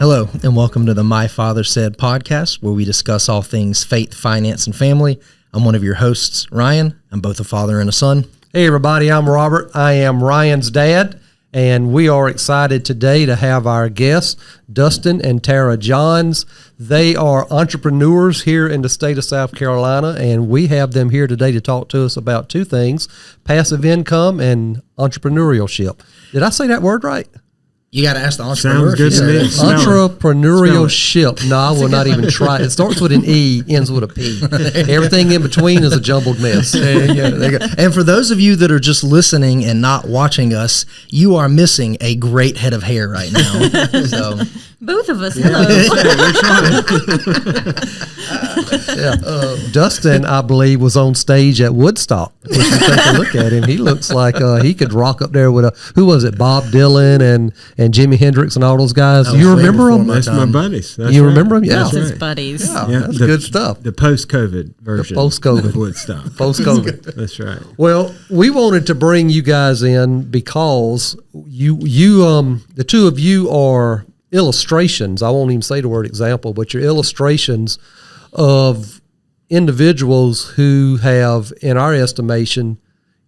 Hello, and welcome to the My Father Said podcast, where we discuss all things faith, finance, and family. I'm one of your hosts, Ryan. I'm both a father and a son. Hey, everybody, I'm Robert. I am Ryan's dad, and we are excited today to have our guests, Dustin and Tara Johns. They are entrepreneurs here in the state of South Carolina, and we have them here today to talk to us about two things, passive income and entrepreneurship. Did I say that word right? You got to ask the entrepreneur. Sounds good to me. Entrepreneurship. No, I will not even try. It starts with an E, ends with a P. Everything in between is a jumbled mess. There you go. And for those of you that are just listening and not watching us, you are missing a great head of hair right now. So both of us. Hello. Dustin, I believe, was on stage at Woodstock. If you take a look at him, he looks like he could rock up there with who was it, Bob Dylan and Jimi Hendrix and all those guys. You remember them? That's my buddies. That's you right. remember them? Yeah. That's his buddies. Yeah, that's good stuff. The post-COVID version. The post-COVID. Of Woodstock. Post-COVID. That's right. Well, we wanted to bring you guys in because you the two of you are illustrations. I won't even say the word example, but you're illustrations of individuals who have, in our estimation,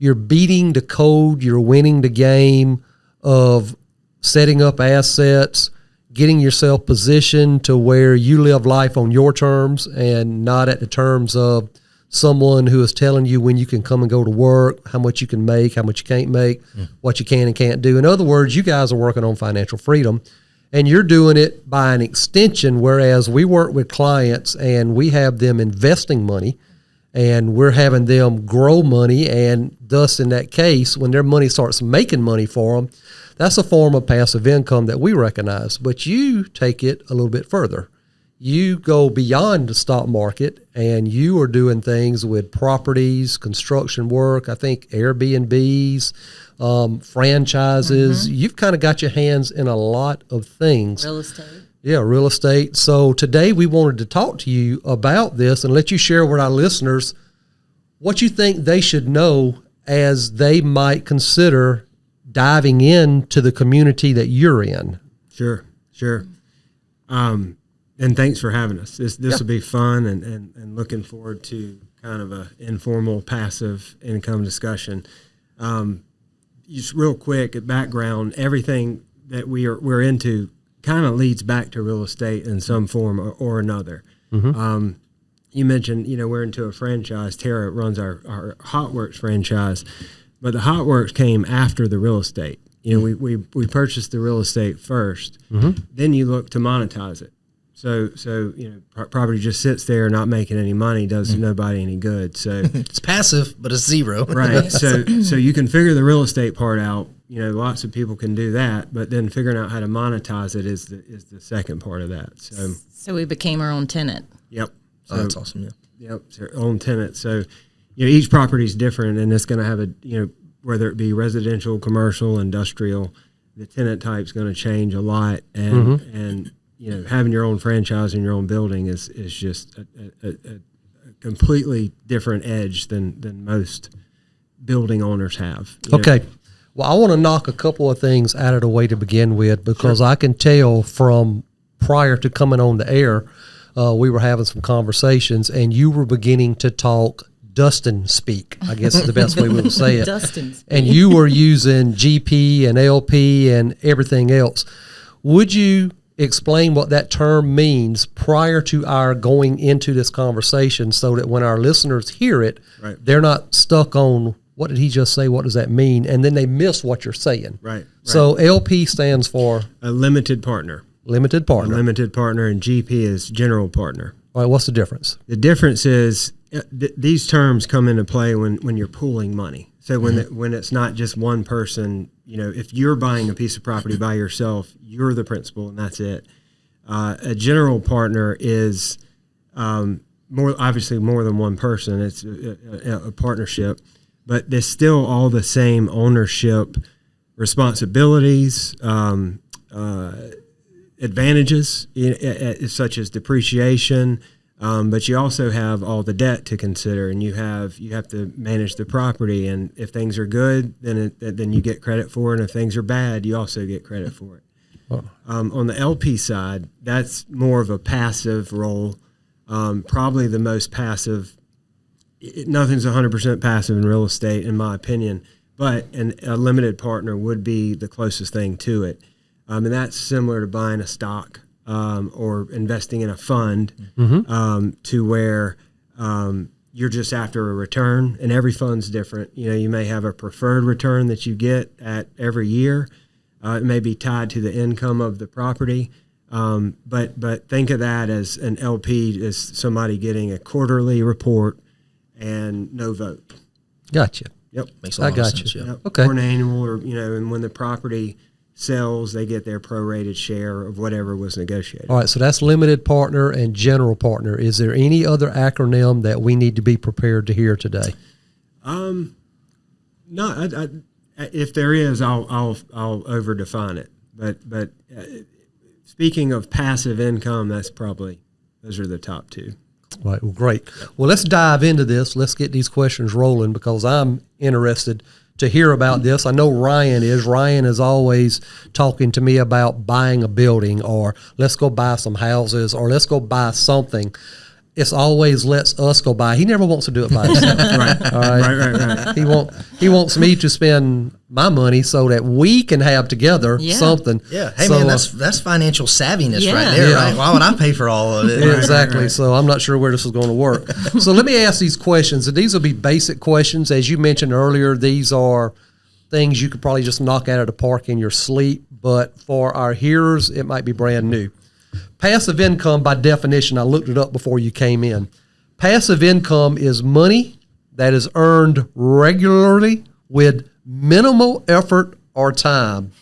you're beating the code, you're winning the game of setting up assets, getting yourself positioned to where you live life on your terms and not at the terms of someone who is telling you when you can come and go to work, how much you can make, how much you can't make, what you can and can't do. In other words, you guys are working on financial freedom, and you're doing it by an extension, whereas we work with clients and we have them investing money and we're having them grow money, and thus in that case, when their money starts making money for them, that's a form of passive income that we recognize. But you take it a little bit further. You go beyond the stock market and you are doing things with properties, construction work, I think Airbnbs, franchises. You've kind of got your hands in a lot of things. Real estate. Yeah, real estate. So today we wanted to talk to you about this and let you share with our listeners what you think they should know as they might consider diving into the community that you're in. Sure. And thanks for having us. This will be fun and looking forward to kind of a informal passive income discussion. Just real quick, at background, everything that we're into kind of leads back to real estate in some form or another. You mentioned, we're into a franchise. Tara runs our HotWorks franchise, but the HotWorks came after the real estate. We purchased the real estate first, then you look to monetize it. So property just sits there not making any money, does nobody any good. So it's passive, but it's zero. Right. So you can figure the real estate part out. Lots of people can do that, but then figuring out how to monetize it is the second part of that. So we became our own tenant. Yep. So, that's awesome. Yeah. Yep. It's our own tenant. So each property is different, and it's going to have whether it be residential, commercial, industrial, the tenant type's going to change a lot, and having your own franchise in your own building is just a completely different edge than most building owners have. Okay. Well, I want to knock a couple of things out of the way to begin with, because I can tell from prior to coming on the air, we were having some conversations and you were beginning to talk Dustin speak, I guess is the best way we would say it. Dustin speak. And you were using GP and LP and everything else. Would you explain what that term means prior to our going into this conversation so that when our listeners hear it, they're not stuck on, what did he just say? What does that mean? And then they miss what you're saying. Right. So LP stands for? A limited partner. Limited partner. A limited partner, and GP is general partner. All right, what's the difference? The difference is these terms come into play when you're pooling money. So when it's not just one person, if you're buying a piece of property by yourself, you're the principal and that's it. A general partner is more than one person. It's a partnership, but there's still all the same ownership responsibilities, advantages such as depreciation, but you also have all the debt to consider, and you have to manage the property. And if things are good, then you get credit for it, and if things are bad, you also get credit for it. On the LP side, that's more of a passive role, probably the most passive. Nothing's 100% passive in real estate, in my opinion, but a limited partner would be the closest thing to it. And that's similar to buying a stock or investing in a fund to where you're just after a return, and every fund's different. You may have a preferred return that you get at every year. It may be tied to the income of the property. But think of that as an LP, as somebody getting a quarterly report and no vote. Gotcha. Yep. Makes a lot of sense. you. Yeah. Yep. Okay. Or an annual, or, and when the property sells, they get their prorated share of whatever was negotiated. All right, so that's limited partner and general partner. Is there any other acronym that we need to be prepared to hear today? No, if there is, I'll over define it. But speaking of passive income, those are the top two. All right, well, great. Well, let's dive into this. Let's get these questions rolling because I'm interested to hear about this. I know Ryan is. Ryan is always talking to me about buying a building, or let's go buy some houses, or let's go buy something. It's always lets us go buy. He never wants to do it by himself. Right. All right. Right. He wants me to spend my money so that we can have together something. Yeah. Hey, so, man, that's financial savviness Yeah. right there, Yeah. right? Why would I pay for all of it? Yeah, exactly. right. So I'm not sure where this is going to work. So let me ask these questions. And these will be basic questions. As you mentioned earlier, these are things you could probably just knock out of the park in your sleep. But for our hearers, it might be brand new. Passive income, by definition, I looked it up before you came in. Passive income is money that is earned regularly with minimal effort or time.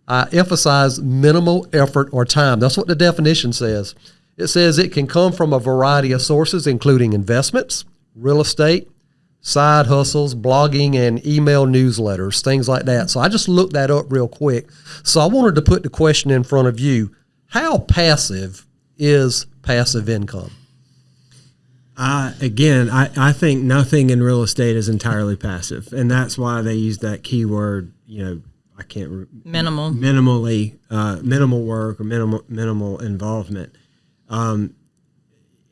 I emphasize minimal effort or time. That's what the definition says. It says it can come from a variety of sources, including investments, real estate, side hustles, blogging, and email newsletters, things like that. So I just looked that up real quick. So I wanted to put the question in front of you. How passive is passive income? Again, I think nothing in real estate is entirely passive, and that's why they use that keyword. I can't Minimal. minimal work or minimal involvement.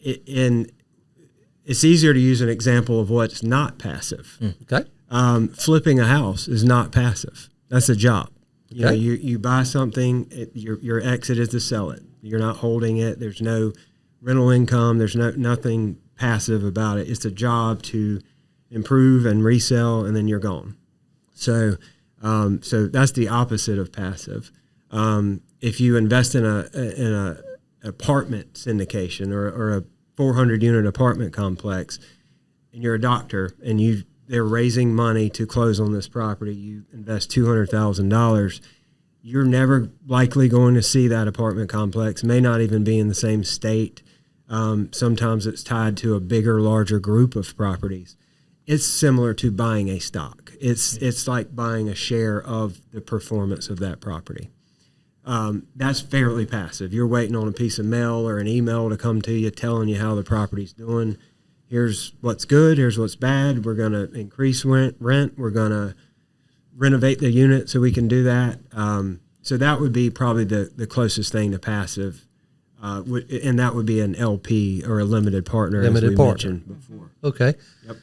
It's easier to use an example of what's not passive. Okay. Flipping a house is not passive. That's a job. Okay. You buy something, your exit is to sell it. You're not holding it. There's no rental income. There's nothing passive about it. It's a job to improve and resell, and then you're gone. So that's the opposite of passive. If you invest in a apartment syndication or a 400 unit apartment complex, and you're a doctor and they're raising money to close on this property, you invest $200,000, you're never likely going to see that apartment complex, may not even be in the same state. Sometimes it's tied to a bigger, larger group of properties. It's similar to buying a stock. It's like buying a share of the performance of that property. That's fairly passive. You're waiting on a piece of mail or an email to come to you telling you how the property's doing. Here's what's good. Here's what's bad. We're going to increase rent. We're going to renovate the unit so we can do that. So that would be probably the closest thing to passive. And that would be an LP or a limited partner, Limited as we partner. mentioned before. Okay. Yep.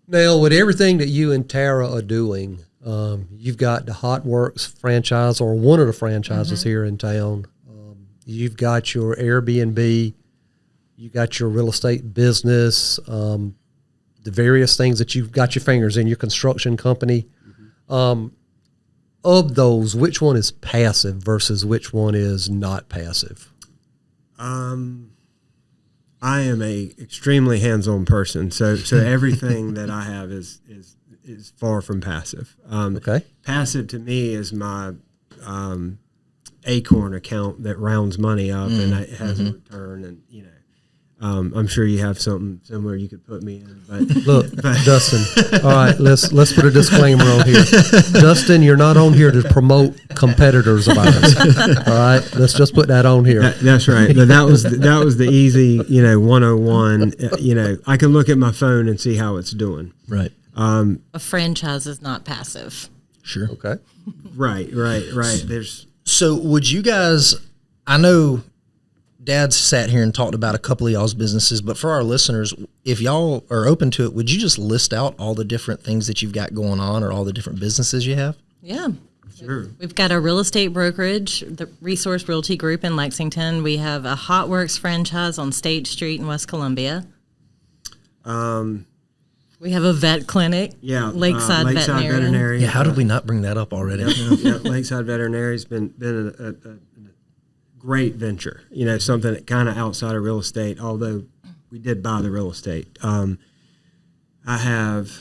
Now, with everything that you and Tara are doing, you've got the Hot Works franchise, or one of the franchises here in town. You've got your Airbnb. You got your real estate business, the various things that you've got your fingers in, your construction company. Of those, which one is passive versus which one is not passive? I am a extremely hands-on person, so everything that I have is far from passive. Okay. Passive to me is my Acorn account that rounds money up and it has a return, and I'm sure you have something similar you could put me in. But Look, Dustin. All right, let's put a disclaimer on here. Dustin, you're not on here to promote competitors of ours. All right, let's just put that on here. That's right. But that was the easy 101. I can look at my phone and see how it's doing. Right. A franchise is not passive. Sure. Okay. Right. There's So would you guys, I know Dad's sat here and talked about a couple of y'all's businesses, but for our listeners, if y'all are open to it, would you just list out all the different things that you've got going on or all the different businesses you have? Yeah. Sure. We've got a real estate brokerage, the Resource Realty Group in Lexington. We have a Hot Works franchise on State Street in West Columbia. We have a vet clinic. Yeah, Lakeside Veterinary. Yeah, how did we not bring that up already? Lakeside Veterinary has been a great venture. You know, something that kind of outside of real estate, although we did buy the real estate. I have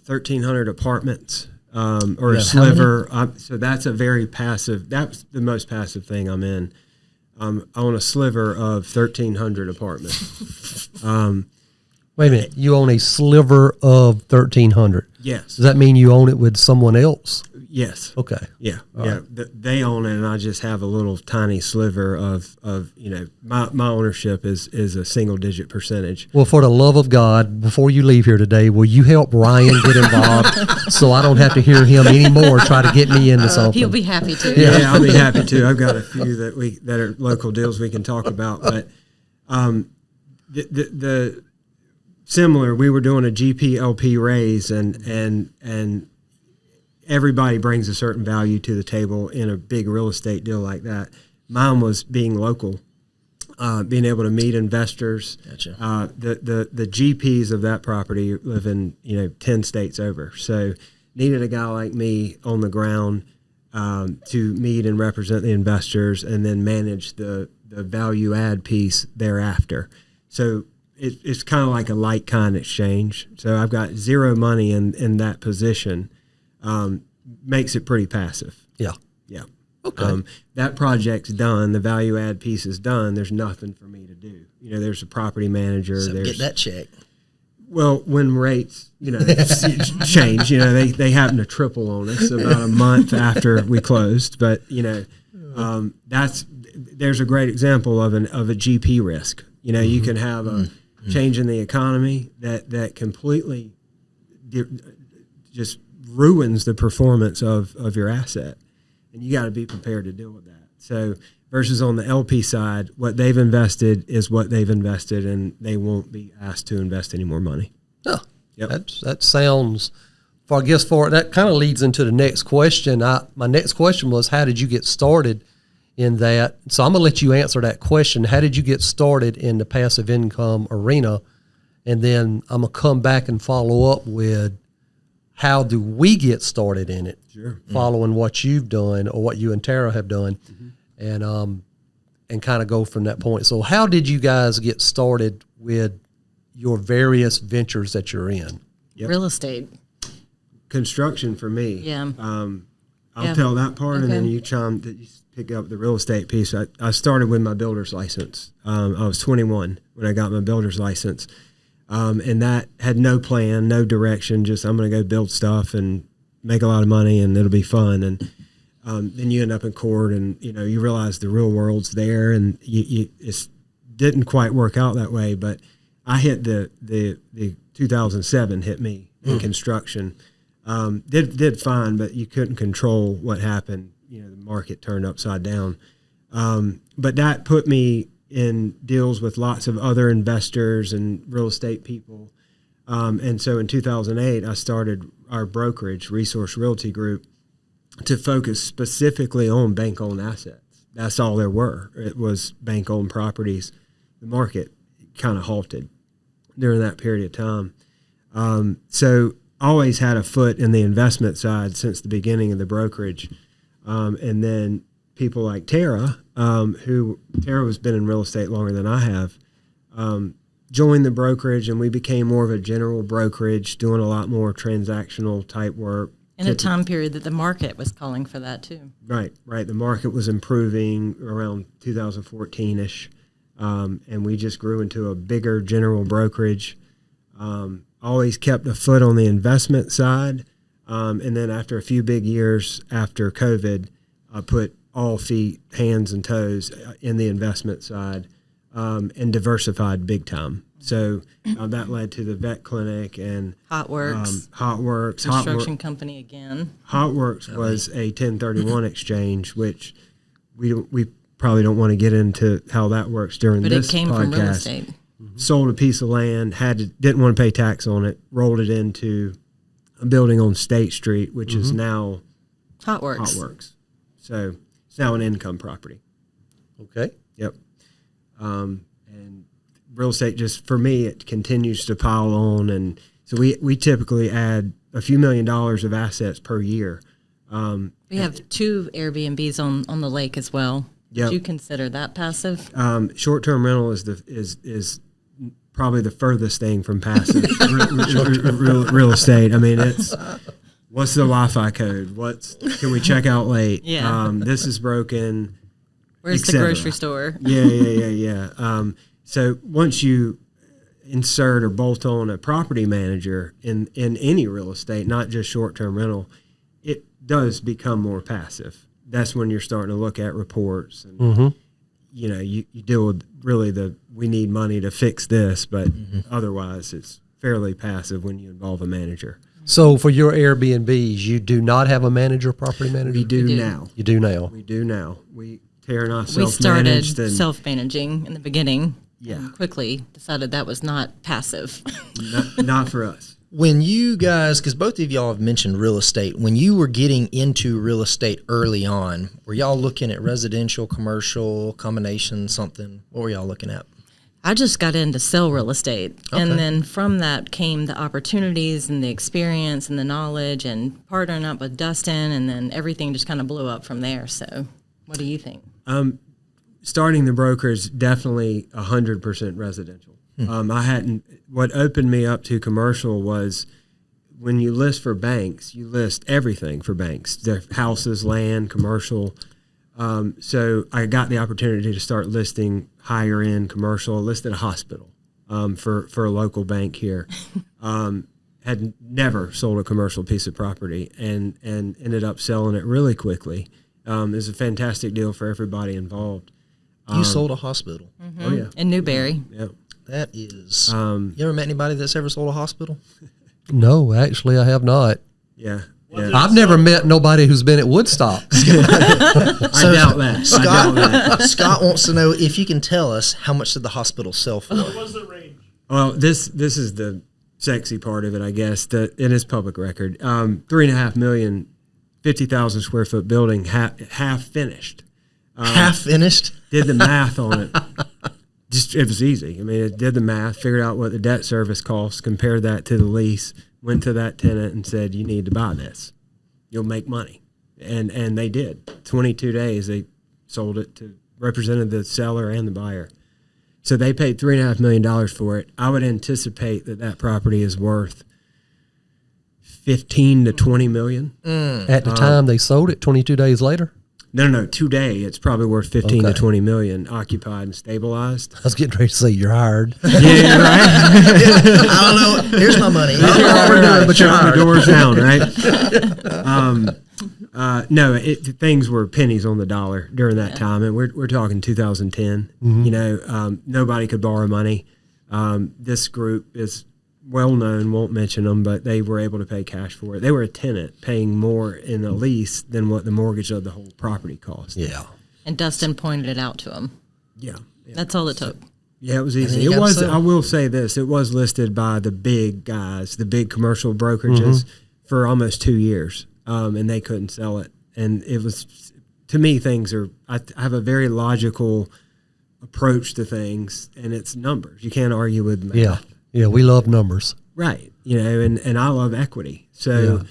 1,300 apartments or a sliver. So that's a very passive. That's the most passive thing I'm in. I own a sliver of 1,300 apartments. Wait a minute. You own a sliver of 1,300. Yes. Does that mean you own it with someone else? Yes. Okay. Yeah. Yeah. They own it, and I just have a little tiny sliver of you know, my ownership is a single digit percentage. Well, for the love of God, before you leave here today, will you help Ryan get involved so I don't have to hear him anymore try to get me into something? He'll be happy to. Yeah, I'll be happy to. I've got a few that are local deals we can talk about, but the similar, we were doing a GP-LP raise, and everybody brings a certain value to the table in a big real estate deal like that. Mine was being local, being able to meet investors. Gotcha. The GPs of that property live in 10 states over, so needed a guy like me on the ground to meet and represent the investors, and then manage the value add piece thereafter. So it's kind of like a like kind exchange. So I've got zero money in that position. Makes it pretty passive. Yeah. Yeah. Okay. That project's done. The value add piece is done. There's nothing for me to do. You know, there's a property manager. So there's get that check. Well, when rates, change, they happen to triple on us about a month after we closed. But there's a great example of a GP risk. You can have a change in the economy that completely just ruins the performance of your asset, and you got to be prepared to deal with that. So versus on the LP side, what they've invested is what they've invested, and they won't be asked to invest any more money. Oh, Yep. that sounds. That kind of leads into the next question. My next question was, how did you get started in that? So I'm gonna let you answer that question. How did you get started in the passive income arena? And then I'm gonna come back and follow up with, how do we get started in it? Sure. Following what you've done or what you and Tara have done, and kind of go from that point. So how did you guys get started with your various ventures that you're in? Yep. Real estate. Construction for me. Yeah. I'll tell that part, and then Okay. you pick up the real estate piece. I started with my builder's license. I was 21 when I got my builder's license. And that had no plan, no direction, just I'm going to go build stuff and make a lot of money and it'll be fun. And then you end up in court, and you realize the real world's there, and it didn't quite work out that way. But I hit the 2007 hit me in construction. Did fine, but you couldn't control what happened. The market turned upside down. But that put me in deals with lots of other investors and real estate people. And so in 2008, I started our brokerage, Resource Realty Group, to focus specifically on bank-owned assets. That's all there were. It was bank-owned properties. The market kind of halted during that period of time. So always had a foot in the investment side since the beginning of the brokerage. And then people like Tara, Tara has been in real estate longer than I have, joined the brokerage, and we became more of a general brokerage, doing a lot more transactional type work. In a time period that the market was calling for that too. Right. The market was improving around 2014-ish, and we just grew into a bigger general brokerage. Always kept a foot on the investment side, and then after a few big years after COVID, I put all feet, hands, and toes in the investment side, and diversified big time. So that led to the vet clinic and Hot Works. Construction company again. Hot Works was a 1031 exchange, which we probably don't want to get into how that works during But this it came podcast. from real estate. Sold a piece of land, didn't want to pay tax on it, rolled it into a building on State Street, which is now Hotworks. Hotworks. So it's now an income property. Okay. Yep. And real estate, just for me, it continues to pile on. And so we typically add a few $1 million of assets per year. We have 2 Airbnbs on the lake as well. Yep. Would you consider that passive? Short-term rental is probably the furthest thing from passive real estate. I mean, it's what's the Wi-Fi code? Can we check out late? Yeah. This is broken. Where's the grocery store? Yeah. So once you insert or bolt on a property manager in any real estate, not just short-term rental, it does become more passive. That's when you're starting to look at reports and you deal with really we need money to fix this, but otherwise it's fairly passive when you involve a manager. So for your Airbnbs, you do not have a manager, property manager? We do now. You do now. We do now. Tara and I We started self-managed. self-managing in the beginning. Yeah. And quickly decided that was not passive. Not for us. When you guys, because both of y'all have mentioned real estate, when you were getting into real estate early on, were y'all looking at residential, commercial, combination, something? What were y'all looking at? I just got in to sell real estate. Okay. And then from that came the opportunities and the experience and the knowledge and partnering up with Dustin, and then everything just kind of blew up from there. So what do you think? Starting the broker is definitely 100% residential. What opened me up to commercial was when you list for banks, you list everything for banks, their houses, land, commercial. So I got the opportunity to start listing higher end commercial. I listed a hospital for a local bank here. Had never sold a commercial piece of property and ended up selling it really quickly. It was a fantastic deal for everybody involved. You sold a hospital. Oh yeah, In Newberry. yeah. That is. You ever met anybody that's ever sold a hospital? No, actually, I have not. Yeah. I've never met nobody who's been at Woodstock. I doubt that. Scott wants to know if you can tell us how much did the hospital sell for? What was the range? Well, this is the sexy part of it, I guess. It is public record. $3.5 million, 50,000 square foot building, half finished. Half finished? Did the math on it. It was easy. I mean, it did the math, figured out what the debt service costs, compared that to the lease, went to that tenant and said, you need to buy this. You'll make money. And they did. 22 days, they sold it to, represented the seller and the buyer. So they paid $3.5 million for it. I would anticipate that property is worth 15 to 20 million. At the time they sold it, 22 days later? No. Today, it's probably worth 15 to 20 million occupied and stabilized. I was getting ready to say you're hired. Yeah, right. I don't know. Here's my money. But you're on the doors down, right? No, things were pennies on the dollar during that time, and we're talking 2010. You know, nobody could borrow money. This group is well known, won't mention them, but they were able to pay cash for it. They were a tenant paying more in a lease than what the mortgage of the whole property cost. Yeah. And Dustin pointed it out to him. Yeah. That's all it took. Yeah, it was then easy. you It got was. some. I will say this: it was listed by the big guys, the big commercial brokerages, for almost 2 years, and they couldn't sell it. And it was, to me, things are. I have a very logical approach to things, and it's numbers. You can't argue with math. Yeah, we love numbers. Right. You know, and I love equity. So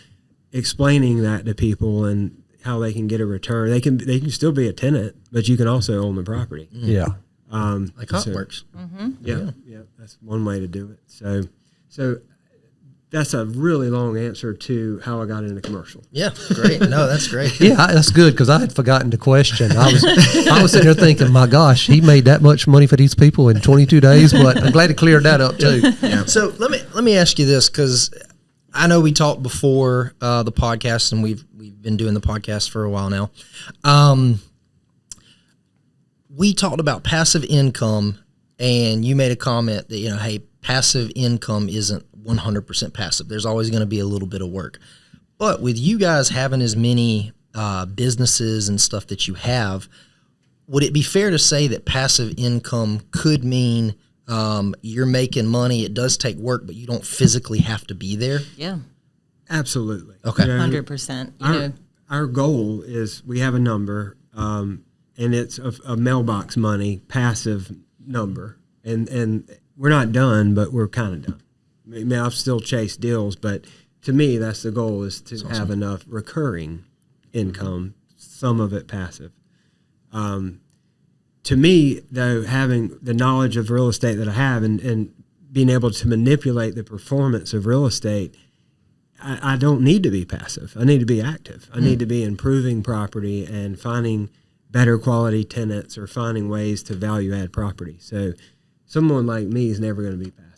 explaining that to people and how they can get a return, they can still be a tenant, but you can also own the property. Yeah. Like Hotworks. Yeah. That's one way to do it. So that's a really long answer to how I got into commercial. Yeah, great. No, that's great. Yeah, that's good because I had forgotten to question. I was sitting there thinking, my gosh, he made that much money for these people in 22 days, but I'm glad he cleared that up too. So let me ask you this, because I know we talked before the podcast, and we've been doing the podcast for a while now. We talked about passive income, and you made a comment that, hey, passive income isn't 100% passive. There's always going to be a little bit of work. But with you guys having as many businesses and stuff that you have, would it be fair to say that passive income could mean you're making money, it does take work, but you don't physically have to be there? Yeah. Absolutely. Okay. 100%. Our goal is we have a number, and it's a mailbox money passive number, and we're not done, but we're kind of done. I mean, I've still chased deals, but to me, that's the goal, is to have enough recurring income, some of it passive. To me, though, having the knowledge of real estate that I have and being able to manipulate the performance of real estate, I don't need to be passive. I need to be active. I need to be improving property and finding better quality tenants or finding ways to value add property. So someone like me is never going to be passive.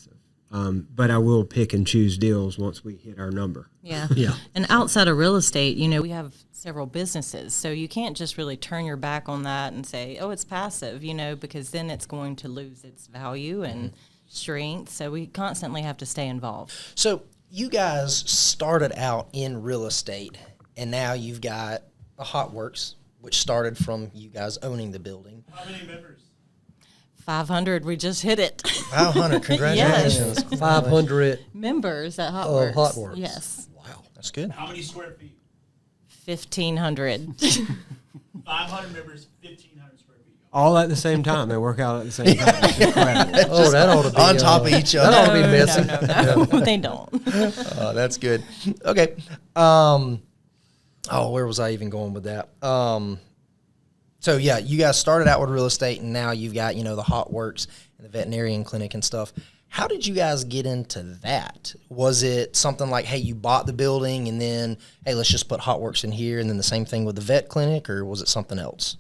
But I will pick and choose deals once we hit our number. Yeah. Yeah. And outside of real estate, we have several businesses. So you can't just really turn your back on that and say, oh, it's passive, because then it's going to lose its value and strength. So we constantly have to stay involved. So you guys started out in real estate, and now you've got a Hot Works, which started from you guys owning the building. How many members? 500, we just hit it. 500, congratulations. 500 Members at Hot Oh, Works. Hot Works. Yes. Wow, that's good. How many square feet? 1,500. 500 members, 1,500 square feet. All at the same time. They work out at the same time. It's incredible. Oh, that ought to be On top of each other. That ought to be messy. No, they don't. Oh, that's good. Okay. Where was I even going with that? So yeah, you guys started out with real estate, and now you've got the Hot Works and the veterinarian clinic and stuff. How did you guys get into that? Was it something like, hey, you bought the building and then, hey, let's just put Hot Works in here, and then the same thing with the vet clinic, or was it something else?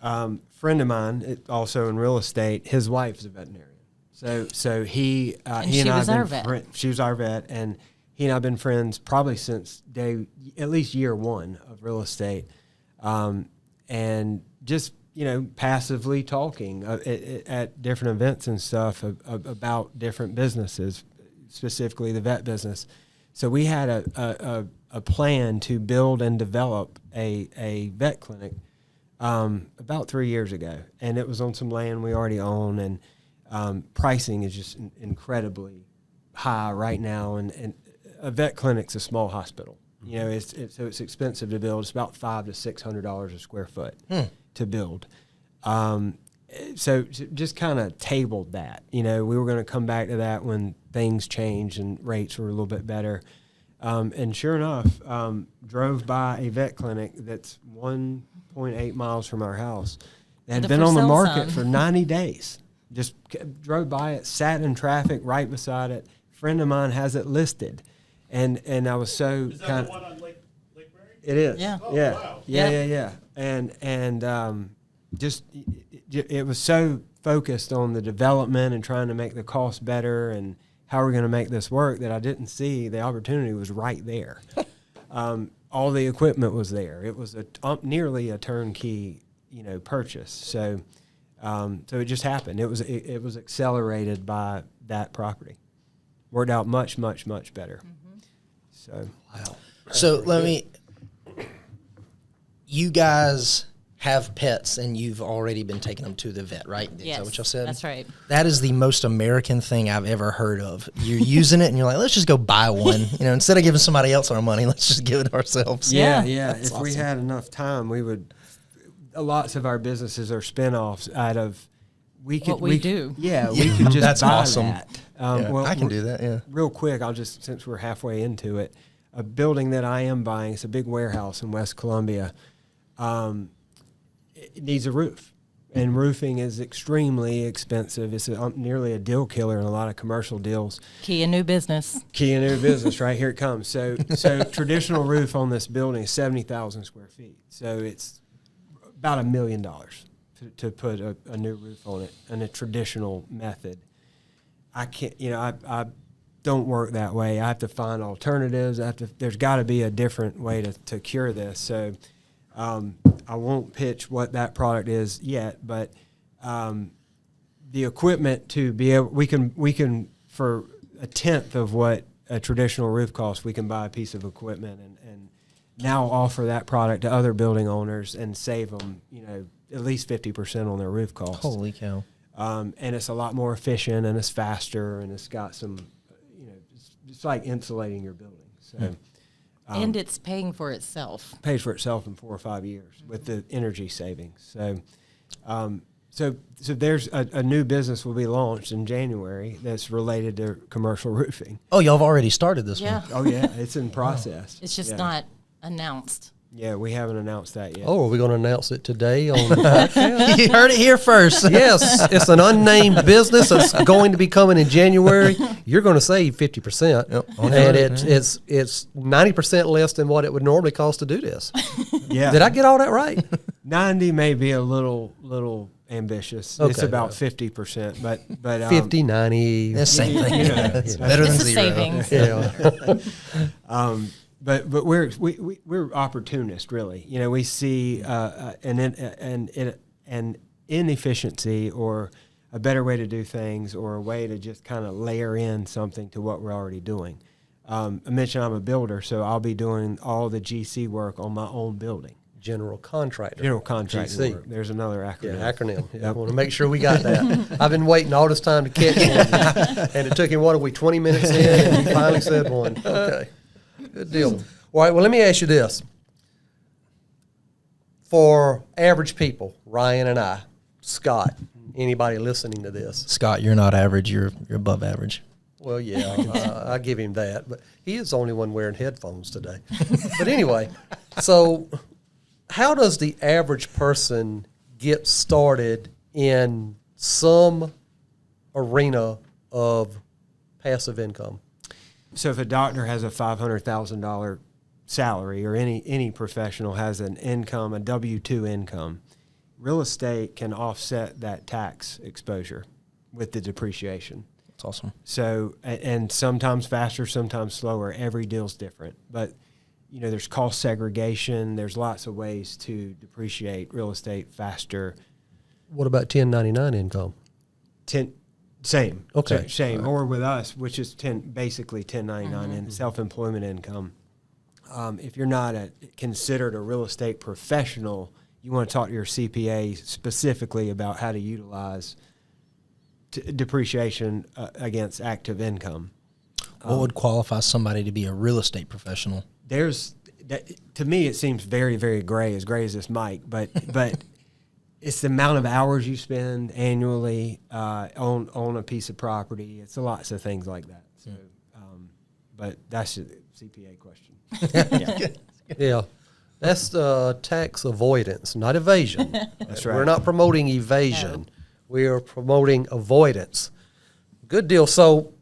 Friend of mine, also in real estate, his wife is a veterinarian. So he he she and I was have our been vet. she was our vet, and he and I have been friends probably since at least year one of real estate, and just passively talking at different events and stuff about different businesses, specifically the vet business. So we had a plan to build and develop a vet clinic about 3 years ago, and it was on some land we already own, and pricing is just incredibly high right now, and a vet clinic's a small hospital. So it's expensive to build. It's about $500 to $600 a square foot to build. So just kind of tabled that. We were going to come back to that when things changed and rates were a little bit better. And sure enough, drove by a vet clinic that's 1.8 miles from our house. It had been on the market for 90 days. Just drove by it, sat in traffic right beside it. Friend of mine has it listed. And I was so Is that kind the of. one on Lake Mary? It is. Yeah. Oh, Yeah. wow. Yeah. And just it was so focused on the development and trying to make the cost better and how we're going to make this work that I didn't see the opportunity was right there. All the equipment was there. It was nearly a turnkey, purchase. So it just happened. It was accelerated by that property. Worked out much, much, much better. So Wow. So you guys have pets, and you've already been taking them to the vet, right? Yes, Is that what y'all said? that's right. That is the most American thing I've ever heard of. You're using it, and you're like, let's just go buy one. Instead of giving somebody else our money, let's just give it ourselves. yeah. That's If we awesome. had enough time, we would. Lots of our businesses are spinoffs out of. We could. What we do. Yeah, we could just That's buy awesome. that. Yeah, I can do that, yeah. Real quick, since we're halfway into it, a building that I am buying, it's a big warehouse in West Columbia. It needs a roof, and roofing is extremely expensive. It's nearly a deal killer in a lot of commercial deals. Key in new business. Key in new business, right? Here it comes. So traditional roof on this building is 70,000 square feet. So it's about $1 million to put a new roof on it in a traditional method. I can't, I don't work that way. I have to find alternatives. There's got to be a different way to cure this. So I won't pitch what that product is yet, but the equipment to be able, we can for a tenth of what a traditional roof costs, we can buy a piece of equipment and now offer that product to other building owners and save them, at least 50% on their roof cost. Holy cow. And it's a lot more efficient, and it's faster, and it's got some, it's like insulating your building. So and it's paying for itself. pays for itself in 4 or 5 years with the energy savings. So there's a new business will be launched in January that's related to commercial roofing. Oh, y'all have already started this Yeah. one. Oh yeah, it's in process. It's just Yeah. not announced. Yeah, we haven't announced that yet. Oh, are we going to announce it today on the podcast? You heard it here first. Yes, it's an unnamed business. It's going to be coming in January. You're going to save 50%, and it's 90% less than what it would normally cost to do this. Yeah, Did I get all that right? 90 may be a little ambitious. It's Okay. about 50%, but 50, 90. That's the same thing. It's better than It's a zero. savings. Yeah. But we're opportunists, really. We see an inefficiency or a better way to do things, or a way to just kind of layer in something to what we're already doing. I mentioned I'm a builder, so I'll be doing all the GC work on my own building. General contractor. General contracting GC. work. There's another acronym. Yeah, acronym. Yeah, I want to make sure we got that. I've been waiting all this time to catch one, and it took him, 20 minutes in, and he finally said one. Okay, good deal. All right, well, let me ask you this. For average people, Ryan and I, Scott, anybody listening to this, Scott, you're not average. You're above average. well, yeah, I give him that, but he is the only one wearing headphones today. But anyway, so how does the average person get started in some arena of passive income? So if a doctor has a $500,000 salary, or any professional has an income, a W-2 income, real estate can offset that tax exposure with the depreciation. That's awesome. So, and sometimes faster, sometimes slower. Every deal's different. But, there's cost segregation. There's lots of ways to depreciate real estate faster. What about 1099 income? Same. Okay. Same. Or with us, which is basically 1099 and self-employment income. If you're not considered a real estate professional, you want to talk to your CPA specifically about how to utilize depreciation against active income. What would qualify somebody to be a real estate professional? To me, it seems very, very gray as this mic, but it's the amount of hours you spend annually on a piece of property. It's lots of things like that. So, but that's a CPA question. Yeah. That's tax avoidance, not evasion. That's right. We're not promoting evasion. We are promoting avoidance. Good deal. So,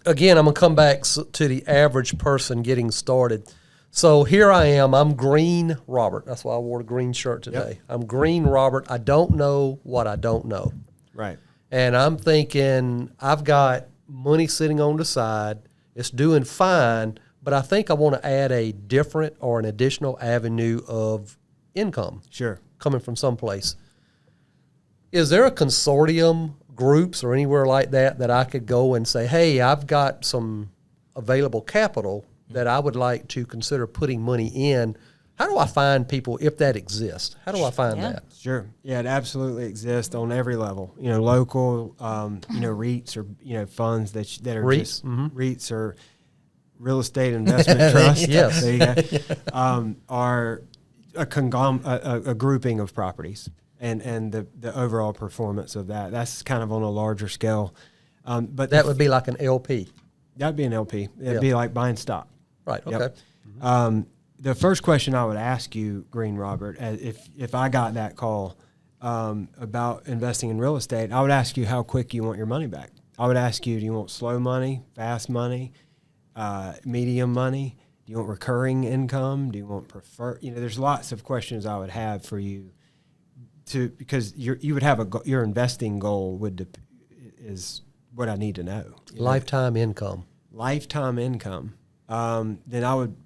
again, I'm going to come back to the average person getting started. So here I am. I'm Green Robert. That's why I wore a green shirt today. Yep. I'm Green Robert. I don't know what I don't know. Right. And I'm thinking I've got money sitting on the side. It's doing fine, but I think I want to add a different or an additional avenue of income. Sure. Coming from someplace. Is there a consortium, groups, or anywhere like that I could go and say, hey, I've got some available capital that I would like to consider putting money in? How do I find people, if that exists? How do I find that? Sure. Yeah, it absolutely exists on every level. Local, REITs or, funds that are REITs? just REITs or real estate investment trusts. Yes. There you go. Are a grouping of properties and the overall performance of that. That's kind of on a larger scale. But That would be like an LP. That'd be an LP. It'd be like buying stock. Right, okay. Yep. The first question I would ask you, Green Robert, if I got that call about investing in real estate, I would ask you how quick you want your money back. I would ask you, do you want slow money, fast money, medium money? Do you want recurring income? Do you want preferred? There's lots of questions I would have for you because you would have your investing goal is what I need to know. Lifetime income. Lifetime income. Then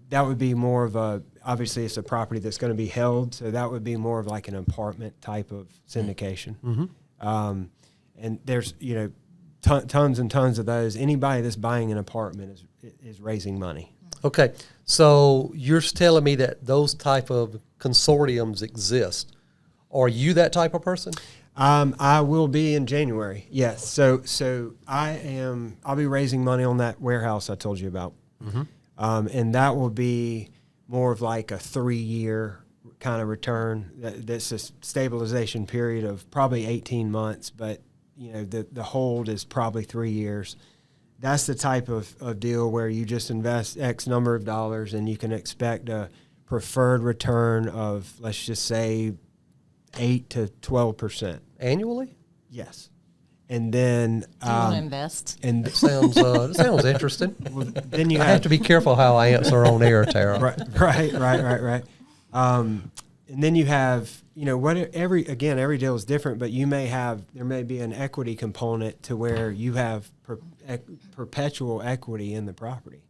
that would be more of obviously it's a property that's going to be held, so that would be more of like an apartment type of syndication. Mm-hmm. And there's tons and tons of those. Anybody that's buying an apartment is raising money. Okay, so you're telling me that those type of consortiums exist. Are you that type of person? I will be in January. Yes. So I'll be raising money on that warehouse I told you about. And that will be more of like a 3-year kind of return. That's a stabilization period of probably 18 months, but the hold is probably 3 years. That's the type of deal where you just invest X number of dollars and you can expect a preferred return of, let's just say, 8 to 12% Annually? Yes. And then Do you want to invest? and Sounds interesting. then you I have to be careful how I answer on air, Tara. right. And then you have, every deal is different, but there may be an equity component to where you have perpetual equity in the property.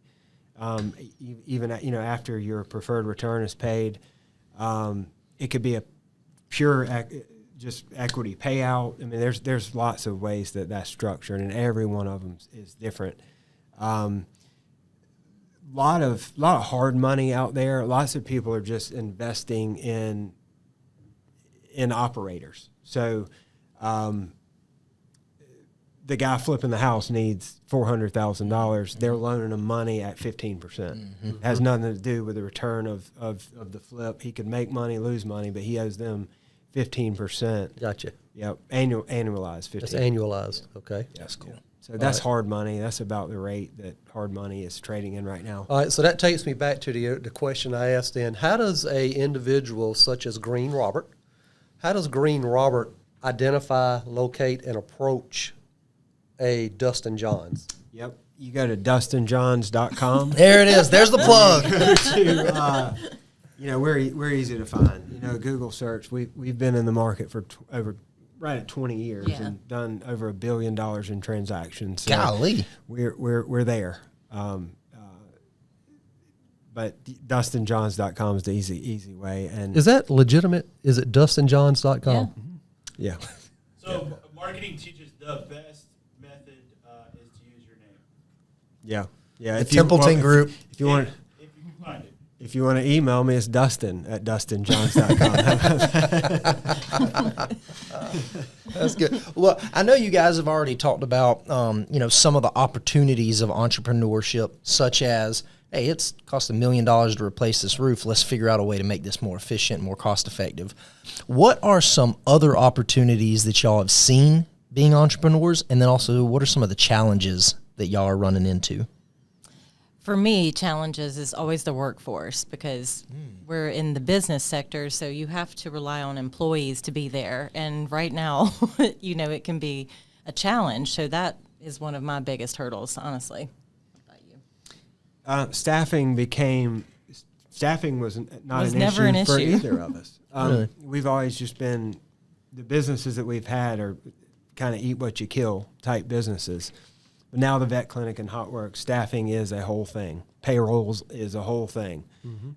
Even, after your preferred return is paid, it could be a pure just equity payout. I mean, there's lots of ways that's structured, and every one of them is different. Lot of hard money out there. Lots of people are just investing in operators. So the guy flipping the house needs $400,000. They're loaning him money at 15%. It has nothing to do with the return of the flip. He could make money, lose money, but he owes them 15%. Gotcha. Yep, annualized 15%. That's annualized. Okay. That's cool. So that's hard money. That's about the rate that hard money is trading in right now. All right, so that takes me back to the question I asked then. How does a individual such as Green Robert, identify, locate, and approach a Dustin Johns? Yep. You go to dustinjohns.com. There it is. There's the plug. We're easy to find. Google search. We've been in the market for over right at 20 years and done over $1 billion in transactions. So Golly. we're there. But dustinjohns.com is the easy way. And Is that legitimate? Is it dustinjohns.com? yeah. So marketing teaches the best method is to use your name. Yeah. Yeah. The Templeton Group. If you can find it. If you want to email me, it's Dustin at dustinjohns.com. That's good. Well, I know you guys have already talked about, some of the opportunities of entrepreneurship, such as, hey, it's cost $1 million to replace this roof. Let's figure out a way to make this more efficient, more cost effective. What are some other opportunities that y'all have seen being entrepreneurs? And then also, what are some of the challenges that y'all are running into? For me, challenges is always the workforce because we're in the business sector, so you have to rely on employees to be there. And right now, it can be a challenge. So that is one of my biggest hurdles, honestly. What about you? Staffing was not Was an never issue an for issue. either of us. Really? We've always just been, the businesses that we've had are kind of eat what you kill type businesses. But now the vet clinic and Hot Works, staffing is a whole thing. Payrolls is a whole thing.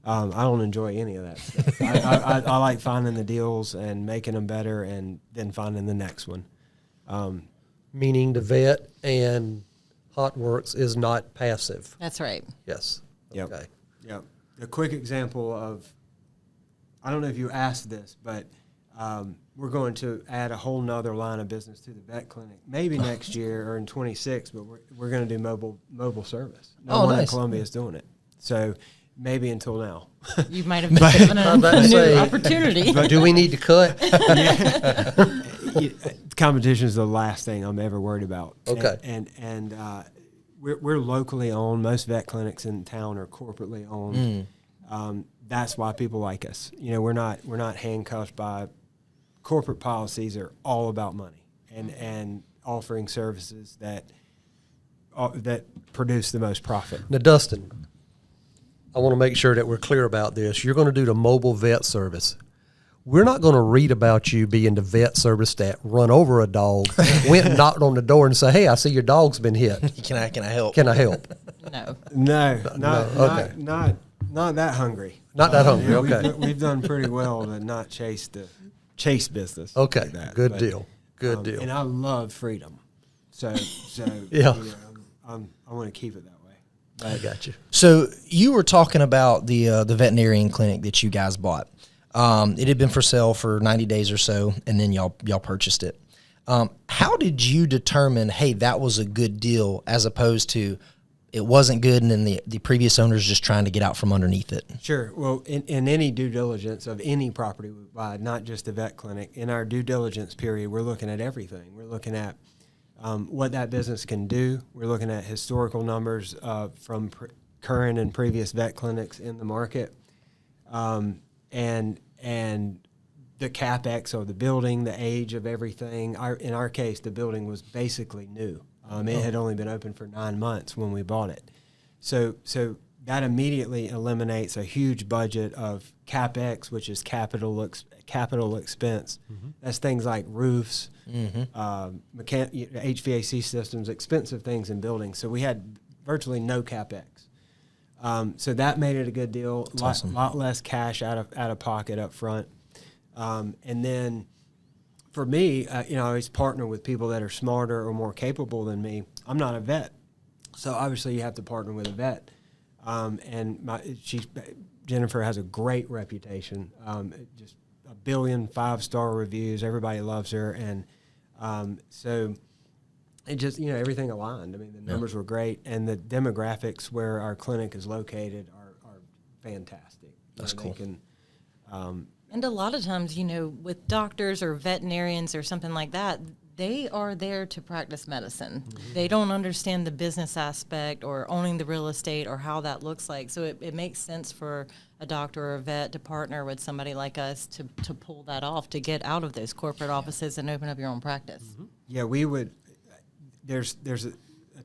I don't enjoy any of that stuff. I like finding the deals and making them better and then finding the next one. Meaning the vet and Hot Works is not passive. That's right. Yes. Yep. Okay. Yep. A quick example of, I don't know if you asked this, but we're going to add a whole nother line of business to the vet clinic, maybe next year or in 26, but we're going to do mobile service. No one in Columbia is doing it. So maybe until now. You might have been given a new opportunity. But do we need to cut? Competition is the last thing I'm ever worried about. Okay. And we're locally owned. Most vet clinics in town are corporately owned. That's why people like us. We're not handcuffed by corporate policies. Are all about money and offering services that produce the most profit. Now, Dustin, I want to make sure that we're clear about this. You're going to do the mobile vet service. We're not going to read about you being the vet service that run over a dog, went and knocked on the door and say, "Hey, I see your dog's been hit. Can I help? Can I help?" No. No, okay. not that hungry. Not that hungry. Okay. We've done pretty well to not chase business. Okay. Like that. Good But, deal. Good deal. And I love freedom. So Yeah. I want to keep it that way. I got you. So you were talking about the veterinarian clinic that you guys bought. It had been for sale for 90 days or so, and then y'all purchased it. How did you determine, hey, that was a good deal, as opposed to it wasn't good and then the previous owner's just trying to get out from underneath it? Sure. Well, in any due diligence of any property we buy, not just a vet clinic, in our due diligence period, we're looking at everything. We're looking at what that business can do. We're looking at historical numbers from current and previous vet clinics in the market, and the CapEx of the building, the age of everything. In our case, the building was basically new. It had only been open for 9 months when we bought it. So that immediately eliminates a huge budget of CapEx, which is capital expense. Mm-hmm. That's things like roofs, HVAC systems, expensive things in buildings. So we had virtually no CapEx. So that made it a good deal. Lot less cash out of pocket up front. And then for me, I always partner with people that are smarter or more capable than me. I'm not a vet, so obviously you have to partner with a vet. Jennifer has a great reputation. Just 1 billion 5-star reviews. Everybody loves her, and so it just everything aligned. I mean, the numbers were great, and the demographics where our clinic is located are fantastic. That's cool. And a lot of times, with doctors or veterinarians or something like that, they are there to practice medicine. Mm-hmm. They don't understand the business aspect or owning the real estate or how that looks like. So it makes sense for a doctor or a vet to partner with somebody like us to pull that off, to get out of those corporate offices and open up your own practice. Mm-hmm. Yeah, we would. There's a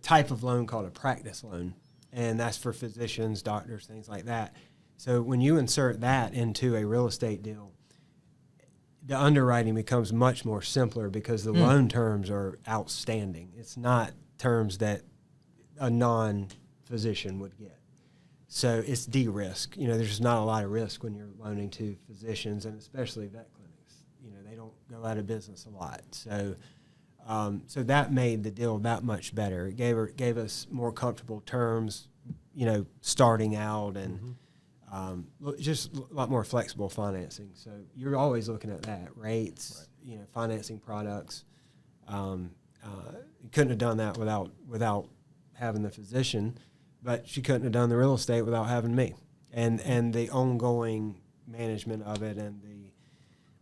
type of loan called a practice loan, and that's for physicians, doctors, things like that. So when you insert that into a real estate deal, the underwriting becomes much more simpler because the loan terms are outstanding. It's not terms that a non-physician would get. So it's de-risk. There's just not a lot of risk when you're loaning to physicians, and especially vet clinics. They don't go out of business a lot. So so that made the deal that much better. It gave us more comfortable terms, starting out, and just a lot more flexible financing. So you're always looking at that, rates, financing products. You couldn't have done that without having the physician, but she couldn't have done the real estate without having me. And the ongoing management of it, and the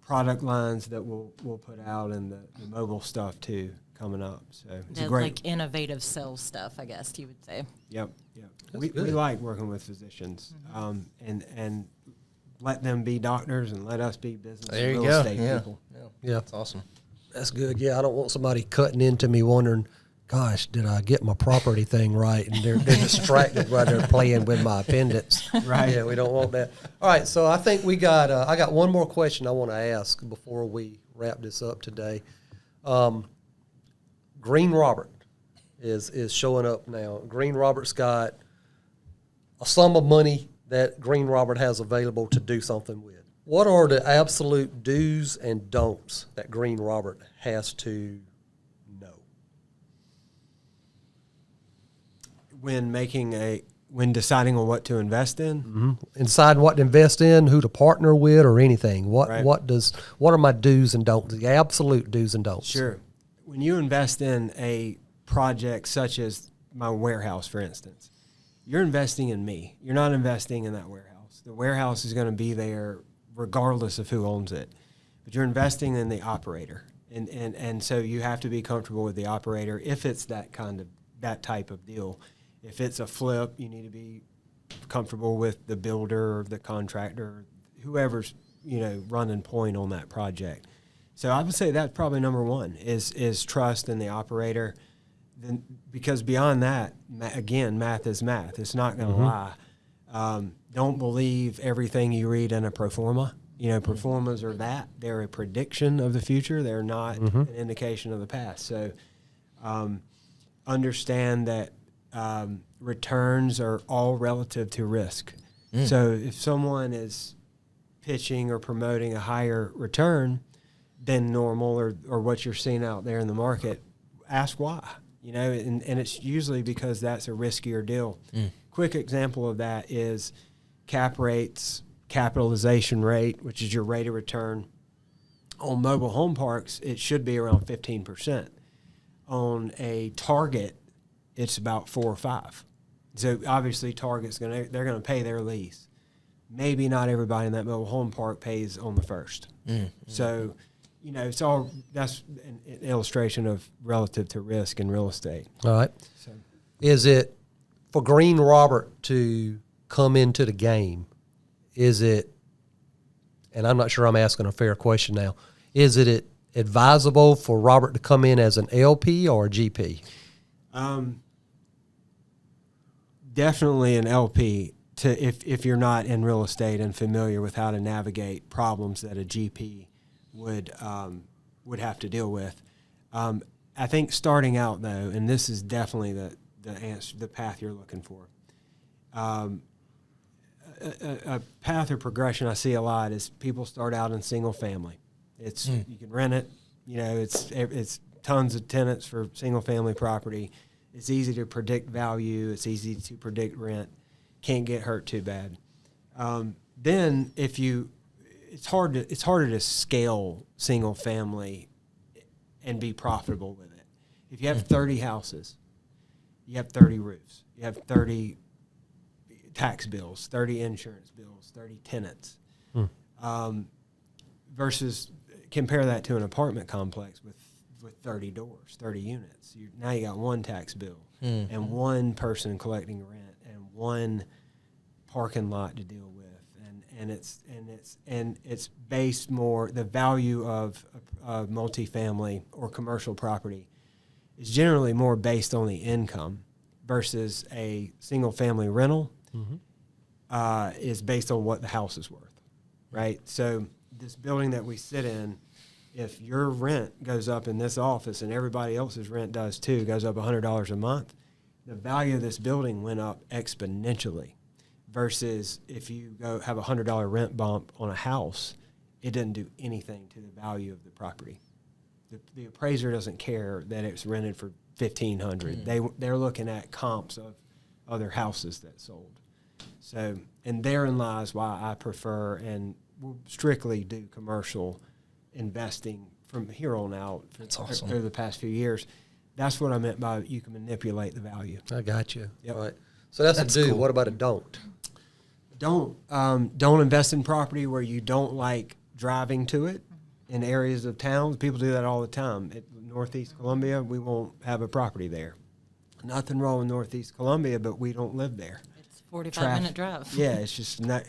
product lines that we'll put out, and the mobile stuff too coming up. So it's a great, like, innovative sales stuff, I guess you would say. Yep. We like working with physicians, and let them be doctors and let us be business and real estate people. Yeah, that's awesome. That's good. Yeah, I don't want somebody cutting into me wondering, gosh, did I get my property thing right? And they're distracted while they're playing with my appendix. Right. Yeah, we don't want that. All right, so I think I got one more question I want to ask before we wrap this up today. Green Robert is showing up now. Green Robert's got a sum of money that Green Robert has available to do something with. What are the absolute do's and don'ts that Green Robert has to know when deciding on what to invest in? Mm-hmm. And decide what to invest in, who to partner with, or anything. What are my do's and don'ts? The absolute do's and don'ts. Sure. When you invest in a project such as my warehouse, for instance, you're investing in me. You're not investing in that warehouse. The warehouse is going to be there regardless of who owns it. But you're investing in the operator. And so you have to be comfortable with the operator if it's that type of deal. If it's a flip, you need to be comfortable with the builder or the contractor, whoever's running point on that project. So I would say that's probably number one is trust in the operator. Then, because beyond that, again, math is math. It's not going to lie. Don't believe everything you read in a pro forma. Pro formas are that. They're a prediction of the future. They're not an indication of the past. So understand that returns are all relative to risk. So if someone is pitching or promoting a higher return than normal or what you're seeing out there in the market, ask why. And it's usually because that's a riskier deal. Quick example of that is cap rates capitalization rate, which is your rate of return. On mobile home parks, it should be around 15%. On a Target, it's about 4 or 5. So obviously, Target's they're gonna pay their lease. Maybe not everybody in that mobile home park pays on the first. So, that's an illustration of relative to risk in real estate. All right. So, Is it for Green Robert to come into the game? Is it, and I'm not sure I'm asking a fair question now, is it advisable for Robert to come in as an LP or a GP? Definitely an LP if you're not in real estate and familiar with how to navigate problems that a GP would have to deal with. I think starting out though, and this is definitely the answer, the path you're looking for. A path or progression I see a lot is people start out in single family. It's you can rent it. It's tons of tenants for single family property. It's easy to predict value. It's easy to predict rent. Can't get hurt too bad. Then it's harder to scale single family and be profitable with it. If you have 30 houses, you have 30 roofs, you have 30 tax bills, 30 insurance bills, 30 tenants. Versus compare that to an apartment complex with 30 doors, 30 units. Now you got one tax bill and one person collecting rent and one parking lot to deal with, and it's based more, the value of multifamily or commercial property is generally more based on the income versus a single family rental is based on what the house is worth, right? So this building that we sit in, if your rent goes up in this office and everybody else's rent does too, goes up $100 a month, the value of this building went up exponentially. Versus if you go have a $100 rent bump on a house, it doesn't do anything to the value of the property. The appraiser doesn't care that it's rented for $1,500. They're looking at comps of other houses that sold. So, and therein lies why I prefer and will strictly do commercial investing from here on out over the past few years. That's what I meant by you can manipulate the value. I got you. Yep. All right. So that's a do. Cool. What about a don't? Don't invest in property where you don't like driving to it in areas of towns. People do that all the time. At Northeast Columbia, we won't have a property there. Nothing wrong with Northeast Columbia, but we don't live there. It's a 45-minute drive. Yeah, it's just not.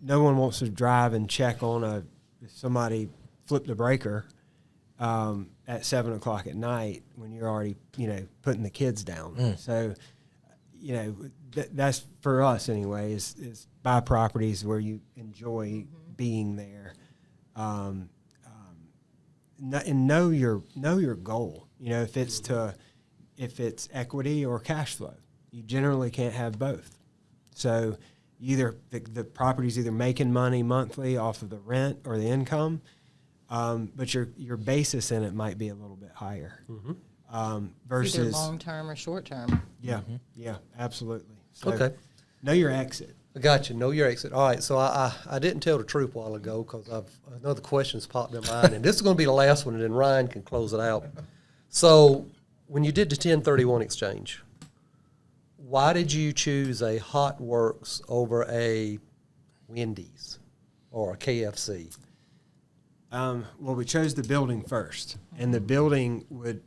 No one wants to drive and check on if somebody flipped a breaker at 7 o'clock at night when you're already putting the kids down. So that's for us anyway. Is buy properties where you enjoy being there, and know your goal. If it's equity or cash flow, you generally can't have both. So either the property's either making money monthly off of the rent or the income, but your basis in it might be a little bit higher. Versus either long term or short term. Yeah, absolutely. So Okay. know your exit. I got you. Know your exit. All right. So I didn't tell the truth a while ago because another question's popped in mind, and this is going to be the last one, and then Ryan can close it out. So when you did the 1031 exchange, why did you choose a Hot Works over a Wendy's or a KFC? Well, we chose the building first, and the building would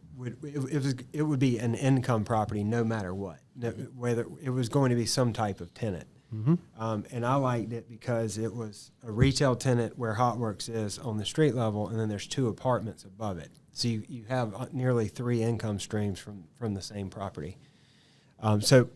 be an income property no matter what, whether it was going to be some type of tenant. And I liked it because it was a retail tenant where Hot Works is on the street level, and then there's 2 apartments above it. So you have nearly 3 income streams from the same property. So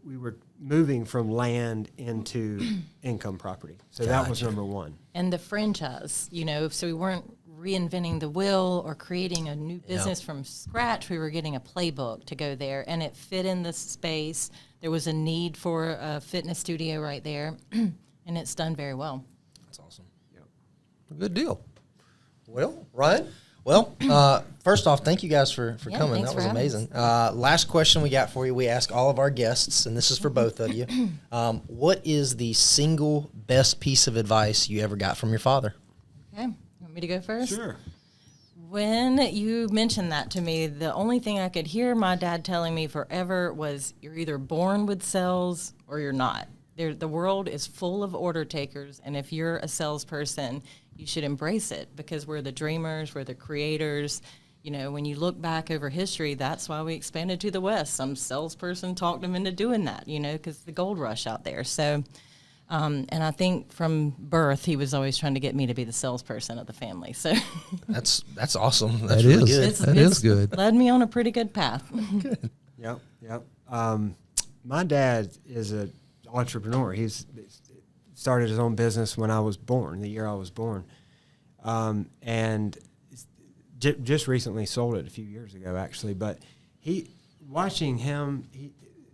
we were moving from land into income property. So that was number one. And the franchise, so we weren't reinventing the wheel or creating a new business from scratch. We were getting a playbook to go there, and it fit in the space. There was a need for a fitness studio right there, and it's done very well. That's awesome. Good deal. Well, Ryan? Well, first off, thank you guys for coming. thanks That was for having amazing. Last question we got for you. We ask all of our guests, and this is for both of you. What is the single best piece of advice you ever got from your father? Okay, you want me to go first? Sure. When you mentioned that to me, the only thing I could hear my dad telling me forever was, you're either born with sales or you're not. The world is full of order takers, and if you're a salesperson, you should embrace it, because we're the dreamers, we're the creators. You know, when you look back over history, that's why we expanded to the West. Some salesperson talked them into doing that, you know, because the gold rush out there. So, and I think from birth, he was always trying to get me to be the salesperson of the family. So That's awesome. That's That really is. good. That is good. Led me on a pretty good path. Yep. My dad is an entrepreneur. He's started his own business when I was born, the year I was born, and just recently sold it a few years ago, actually. But watching him,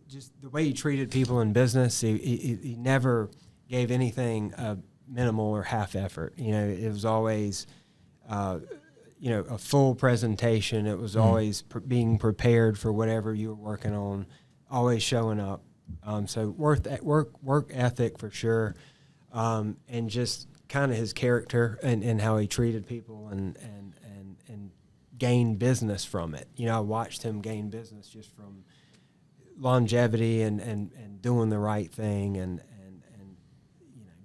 just the way he treated people in business, he never gave anything a minimal or half effort. You know, it was always, a full presentation. It was always being prepared for whatever you were working on, always showing up. So work ethic for sure, and just kind of his character and how he treated people and gained business from it. You know, I watched him gain business just from longevity and doing the right thing and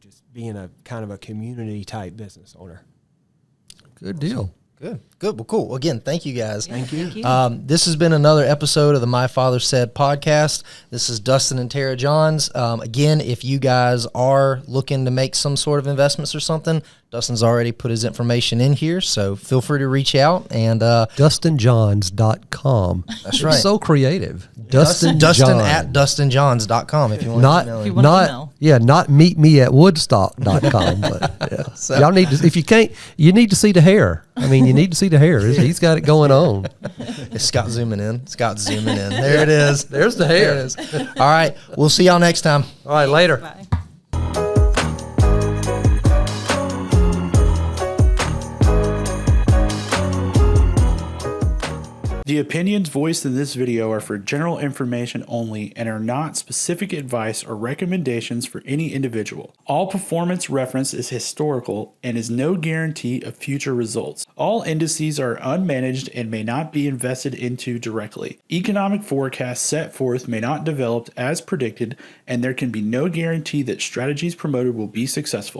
just being a kind of a community type business owner. Good deal. Good. Well, cool. Again, thank you guys. Thank you. This has been another episode of the My Father Said podcast. This is Dustin and Tara Johns. Again, if you guys are looking to make some sort of investments or something, Dustin's already put his information in here, so feel free to reach out. And DustinJohns.com. That's right. It's so creative. Dustin Johns. at DustinJohns.com if you want Not, to email If you him. want to not, email. yeah, not meet me at Woodstock.com. But yeah. So- Y'all need to, if you can't, you need to see the hair. I mean, you need to see the hair. He's got it going on. Is Scott zooming in? Scott's zooming in. There it is. There's the There hair. it is. All right. We'll see y'all next time. All right, later. Bye. The opinions voiced in this video are for general information only and are not specific advice or recommendations for any individual. All performance reference is historical and is no guarantee of future results. All indices are unmanaged and may not be invested into directly. Economic forecasts set forth may not develop as predicted, and there can be no guarantee that strategies promoted will be successful.